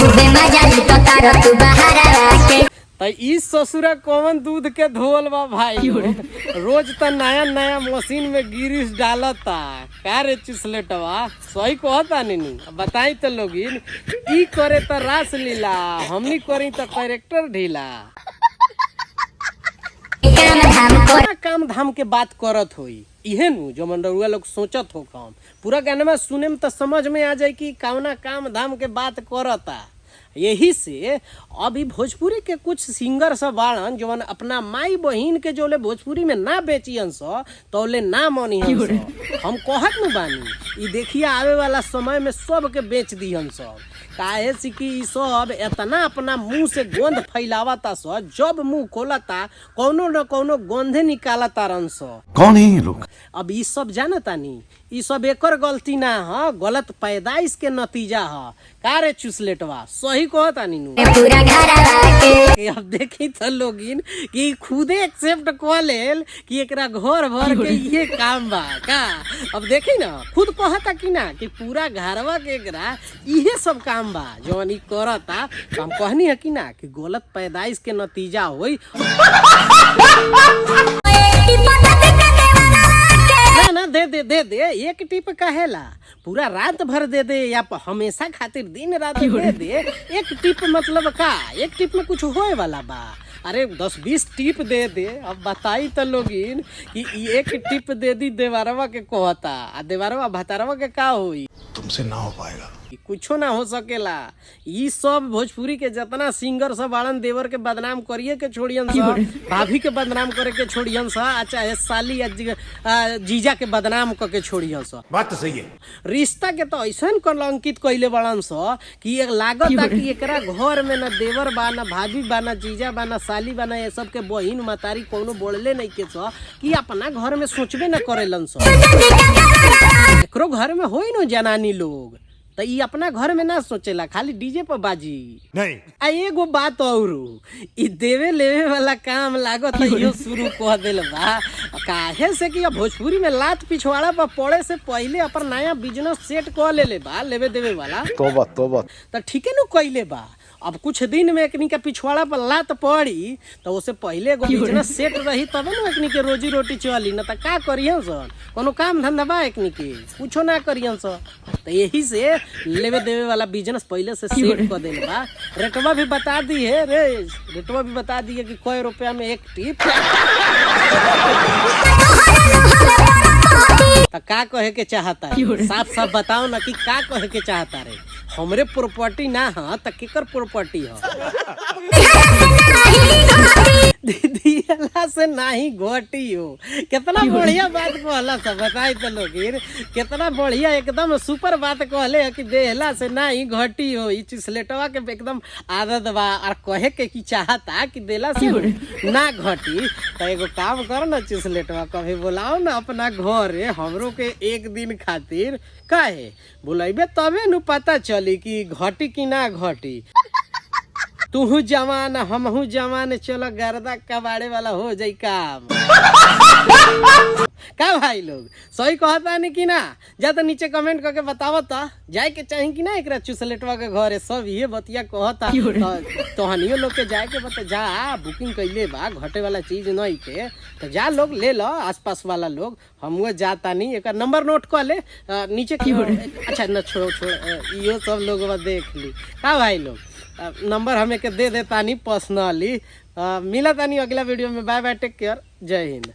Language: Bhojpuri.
खूबे मजा लूटो तारो तू बाहर आके। तो ई ससुरा कौन दूध के धोल बा भाई रोज तो नया नया मशीन में गिरिस डालता का रे चुसलेटवा सही कहता नहीं बताई तो लोगिन ई करे तो रास लीला हमनी करी तो कैरेक्टर ढीला काम धाम के बात करत होई इहे नु जो मंडरुआ लोग सोचत हो काम पूरा गाना में सुने में तो समझ में आ जाए कि कौना काम धाम के बात करता। यही से अभी भोजपुरी के कुछ सिंगर सब बाड़न जो अपना माई बहिन के जोले भोजपुरी में ना बेचियन सो तोले ना मनी हम कहत न बानी ई देखिए आवे वाला समय में सब के बेच दिहन सब काहे से कि ई सब इतना अपना मुंह से गोंद फैलावता सो जब मुंह खोलता कौनो न कौनो गोंधे निकालता रन सो। कौन है ये लोग? अब ई सब जानता नी ई सब एकर गलती ना ह गलत पैदाइश के नतीजा ह का रे चुसलेटवा सही कहता नी नु पूरा घर आके। अब देखी तो लोगिन कि खुदे एक्सेप्ट कर लेल कि एकरा घर भर के ये काम बा का। अब देखी ना खुद कहता कि ना कि पूरा घरवा के एकरा इहे सब काम बा जवन ई करता तो हम कहनी है कि ना कि गलत पैदाइश के नतीजा होई ना दे एक टिप कहेला पूरा रात भर दे दे या हमेशा खातिर दिन रात दे दे एक टिप मतलब का एक टिप में कुछ होए वाला बा अरे 10-20 टिप दे दे। अब बताई तो लोगिन कि एक टिप दे दी देवारवा के कहता आ देवारवा भतारवा के का होई तुमसे ना हो पाएगा कुछो ना हो सकेला। ई सब भोजपुरी के जितना सिंगर सब बाड़न देवर के बदनाम करिए के छोड़ियन सा भाभी के बदनाम करे के छोड़ियन सा चाहे साली या जीजा के बदनाम करके छोड़ियन सा। बात तो सही है। रिश्ता के तो ऐसा कलंकित कइले बाड़न सा कि एक लागत कि एकरा घर में ना देवर बा ना भाभी बा ना जीजा बा ना साली बा ना ये सब के बहिन मतारी कोनो बोलले नहीं के सा कि अपना घर में सोचबे ना करेलन सा। एकरो घर में होई न जनानी लोग तो ई अपना घर में ना सोचेला खाली डीजे पर बाजी नहीं। आ एगो बात और ई देवे लेवे वाला काम लागत यो शुरू कर देल बा काहे से कि भोजपुरी में लात पिछवाड़ा पर पड़े से पहले अपन नया बिजनेस सेट कर लेले बा लेवे देवे वाला तोबा तोबा तो ठीक है न कइले बा। अब कुछ दिन में एकनी के पिछवाड़ा पर लात पड़ी तो उससे पहले एगो बिजनेस सेट रही तब न एकनी के रोजी रोटी चली न त का करियन सन कोनो काम धंधा बा एकनी के कुछो ना करियन सन। तो यही से लेवे देवे वाला बिजनेस पहले से सेट कर देल बा। रेटवा भी बता दी है रे रेटवा भी बता दिए कि कै रुपया में एक टिप तो का कहे के चाहता है साफ साफ बताओ ना कि का कहे के चाहता रे हमरे प्रॉपर्टी ना है तो केकर प्रॉपर्टी है दीदी अल्लाह से नाही घटी हो कितना बढ़िया बात कहला सब बताई तो लोग कितना बढ़िया एकदम सुपर बात कहले कि देहला से नाही घटी हो ई चुसलेटवा के एकदम आदत बा और कहे के कि चाहता कि देला से ना घटी। तो एगो काम कर ना चुसलेटवा कभी बुलाओ ना अपना घर हमरो के एक दिन खातिर काहे बुलाइबे तबे नु पता चली कि घटी कि ना घटी। तू जवान हमहू जवान चलो गर्दा कबाड़े वाला हो जाई काम का भाई लोग सही कहता नहीं कि ना जा तो नीचे कमेंट करके बताओ तो जाए के चाही कि ना एकरा चुसलेटवा के घर सब ये बतिया कहता तो हनियो लोग के जाए के बता जा बुकिंग कैले बा घटे वाला चीज नहीं के तो जा लोग ले लो आसपास वाला लोग हम जाता नहीं एक नंबर नोट कर ले नीचे अच्छा न छोड़ यो सब लोग देख ली का भाई लोग नंबर हमें के दे देता नहीं पर्सनली मिला तानी अगला वीडियो में। बाय बाय टेक केयर जय हिंद।